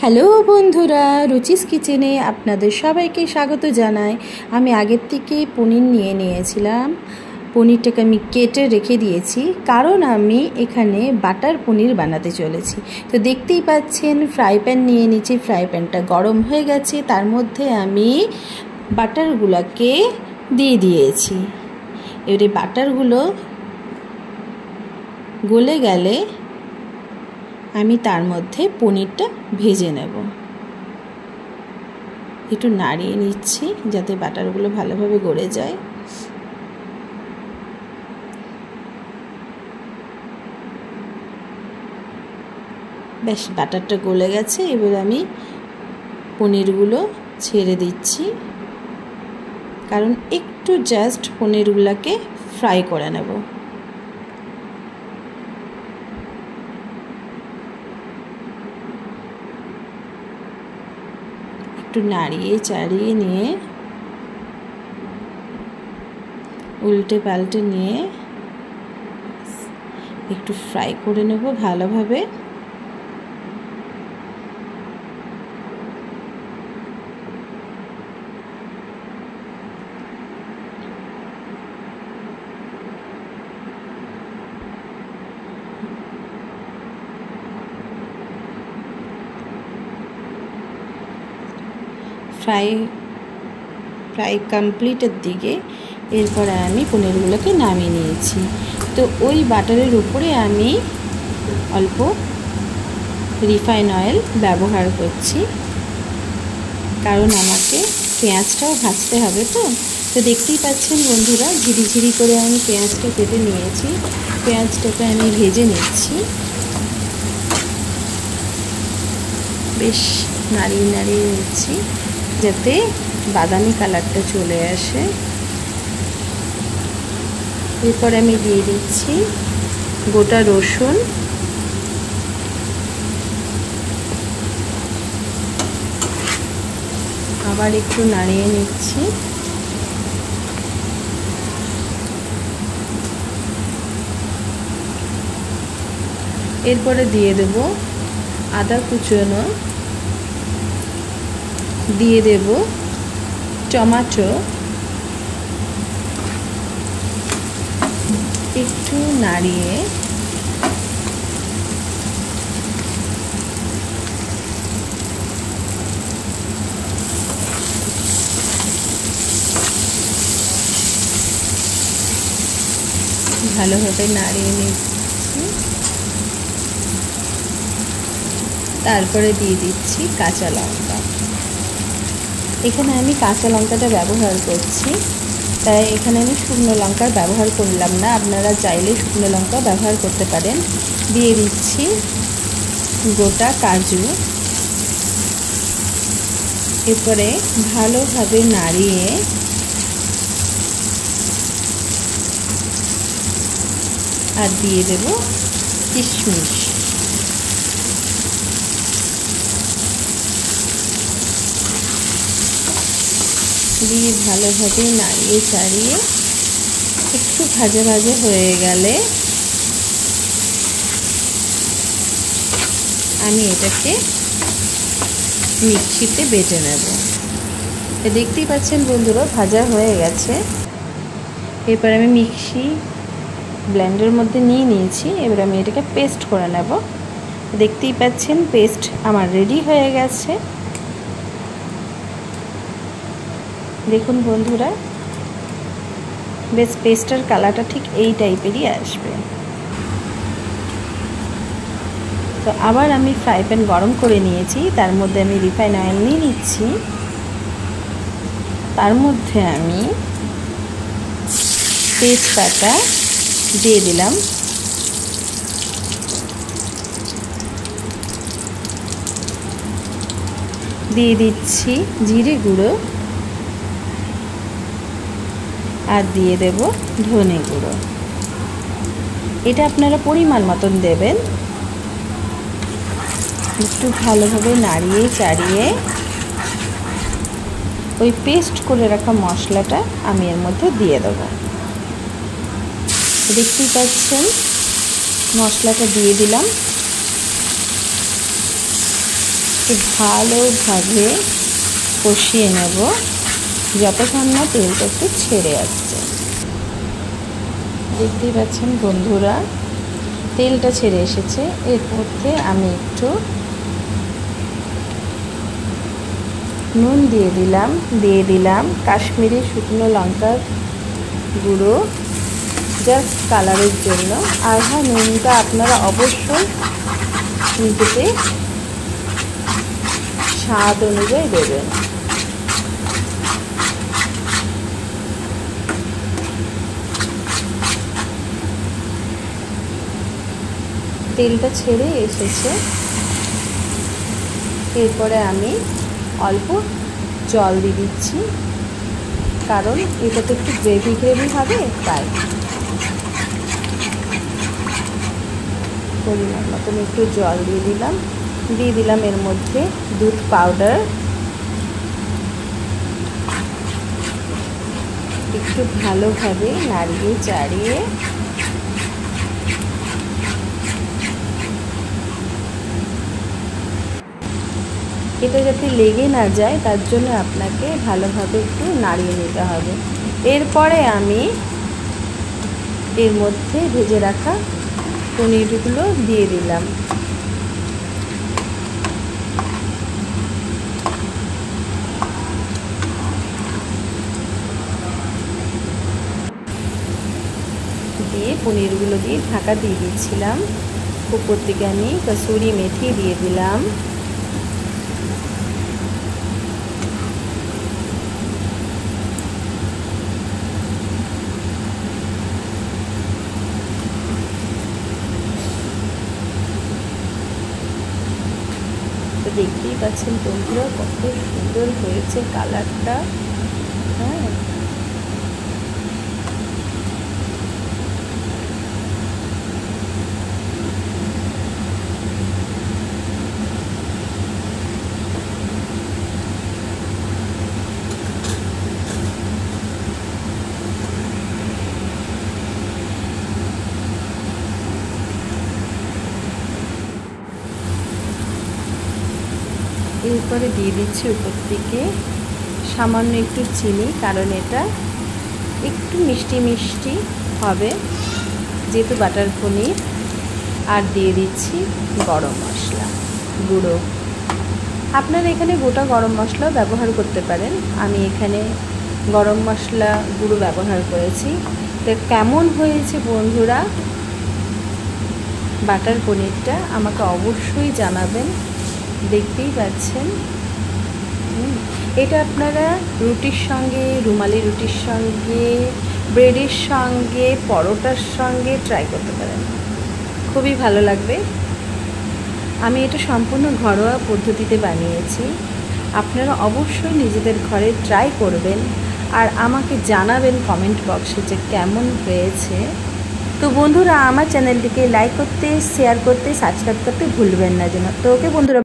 Hello বন্ধুরা, রুচিস কিচেনে আপনাদের সবাইকে স্বাগত জানাই। আমি আগের থেকে পনির নিয়ে নিয়েছিলাম। পনিরটাকে আমি কেটে রেখে দিয়েছি, কারণ আমি এখানে বাটার পনির বানাতে চলেছি। তো দেখতেই পাচ্ছেন ফ্রাই প্যান নিয়ে নিয়েছি। ফ্রাই প্যানটা গরম হয়ে গেছে, তার মধ্যে আমি বাটারগুলোকে দিয়ে দিয়েছি। এবারে বাটারগুলো গলে গেলে আমি তার মধ্যে পনিরটা ভেজে নেব। একটু নাড়িয়ে নিচ্ছি যাতে বাটারগুলো ভালোভাবে গলে যায়। বেশ, বাটারটা গলে গেছে। এবার আমি পনিরগুলো ছেড়ে দিচ্ছি, কারণ একটু জাস্ট পনিরগুলোকে ফ্রাই করে নেব। একটু নাড়িয়ে চাড়িয়ে নিয়ে উল্টে পাল্টে নিয়ে একটু ফ্রাই করে নেব ভালোভাবে। ফ্রাই কমপ্লিটের দিকে এরপরে আমি পনিরগুলোকে নামিয়ে নিয়েছি। তো ওই বাটারের উপরে আমি অল্প রিফাইন অয়েল ব্যবহার করছি, কারণ আমাকে পেঁয়াজটাও ভাজতে হবে। তো দেখতেই পাচ্ছেন বন্ধুরা, ঝিরিঝিরি করে আমি পেঁয়াজটা কেটে নিয়েছি। পেঁয়াজটাকে আমি ভেজে নিচ্ছি। বেশ নাড়িয়ে নাড়িয়ে নিচ্ছি যাতে বাদামি কালারটা চলে আসে। এরপর আমি দিয়ে দিচ্ছি গোটা রসুন, আবার একটু নাড়িয়ে নিচ্ছি। এরপরে দিয়ে দেব আদা কুচনো, দিয়ে দেব টমেটো, একটু নাড়িয়ে ভালোভাবে নাড়িয়ে নিচ্ছি। তারপরে দিয়ে দিচ্ছি কাঁচা লঙ্কা। এখানে আমি কাঁচা লঙ্কাটা ব্যবহার করছি, তাই এখানে আমি শুকনো লঙ্কার ব্যবহার করলাম না। আপনারা চাইলে শুকনো লঙ্কা ব্যবহার করতে পারেন। দিয়ে দিচ্ছি গোটা কাজু। এরপরে ভালোভাবে নাড়িয়ে আর দিয়ে দেব কিশমিশ। দিয়ে ভালোভাবে নাড়িয়ে চাড়িয়ে একটু ভাজা ভাজা হয়ে গেলে আমি এটাকে মিক্সিতে বেটে নেব। দেখতেই পাচ্ছেন বন্ধুরা, ভাজা হয়ে গেছে। এরপর আমি মিক্সি ব্লেন্ডারের মধ্যে নিয়ে নিয়েছি। এবার আমি এটাকে পেস্ট করে নেব। দেখতেই পাচ্ছেন পেস্ট আমার রেডি হয়ে গেছে। দেখুন বন্ধুরা, বেশ পেস্টের কালারটা ঠিক এই টাইপেরই আসবে। তো আবার আমি ফ্রাই প্যান গরম করে নিয়েছি, তার মধ্যে আমি রিফাইন অয়েল নিয়ে নিচ্ছি। তার মধ্যে আমি তেজপাতা দিয়ে দিলাম, দিয়ে দিচ্ছি জিরে গুঁড়ো, আর দিয়ে দেব ধনে গুঁড়ো। এটা আপনারা পরিমাণ মতন দেবেন। একটু ভালোভাবে নাড়িয়ে চাড়িয়ে ওই পেস্ট করে রাখা মশলাটা আমি এর মধ্যে দিয়ে দেব। দেখতেই পাচ্ছেন মশলাটা দিয়ে দিলাম। একটু ভালোভাবে কষিয়ে নেব যতক্ষণ না তেলটা একটু ছেড়ে আসছে। দেখতেই পাচ্ছেন বন্ধুরা, তেলটা ছেড়ে এসেছে। এর মধ্যে আমি একটু নুন দিয়ে দিলাম কাশ্মীরি শুকনো লঙ্কার গুঁড়ো, জাস্ট কালারের জন্য। আর হ্যাঁ, নুনটা আপনারা অবশ্যই নিজেতে স্বাদ অনুযায়ী দেবেন। তেলটা ছেড়ে এসেছে। এরপরে আমি অল্প জল দিয়ে দিচ্ছি, কারণ এটা তো একটু গ্রেভি হবে, তাই পরিমাণ মতন একটু জল দিয়ে দিলাম এর মধ্যে দুধ পাউডার, একটু ভালোভাবে নাড়িয়ে চাড়িয়ে এটা যাতে লেগে না যায় তার জন্য আপনাকে ভালোভাবে একটু নাড়িয়ে নিতে হবে। এরপরে আমি এর মধ্যে ভেজে রাখা পনিরগুলো দিয়ে দিলাম। দিয়ে পনিরগুলো দিয়ে ঢাকা দিয়ে দিচ্ছিলাম। উপর থেকে আমি কসুরি মেথি দিয়ে দিলাম। তো দেখতেই পাচ্ছেন বন্ধুরা কত সুন্দর হয়েছে কালারটা। হ্যাঁ, এরপরে দিয়ে দিচ্ছি উপর থেকে সামান্য একটু চিনি, কারণ এটা একটু মিষ্টি মিষ্টি হবে যেহেতু বাটার পনির। আর দিয়ে দিচ্ছি গরম মশলা গুঁড়ো। আপনারা এখানে গোটা গরম মশলাও ব্যবহার করতে পারেন, আমি এখানে গরম মশলা গুঁড়ো ব্যবহার করেছি। তো কেমন হয়েছে বন্ধুরা বাটার পনিরটা আমাকে অবশ্যই জানাবেন। দেখতেই পাচ্ছেন, এটা আপনারা রুটির সঙ্গে, রুমালি রুটির সঙ্গে, ব্রেডের সঙ্গে, পরোটার সঙ্গে ট্রাই করতে পারেন, খুবই ভালো লাগবে। আমি এটা সম্পূর্ণ ঘরোয়া পদ্ধতিতে বানিয়েছি। আপনারা অবশ্যই নিজেদের ঘরে ট্রাই করবেন আর আমাকে জানাবেন কমেন্ট বক্সে যে কেমন হয়েছে। তো বন্ধুরা, আমার চ্যানেলটিকে লাইক করতে, শেয়ার করতে, সাবস্ক্রাইব করতে ভুলবেন না যেন। তো ওকে বন্ধুরা।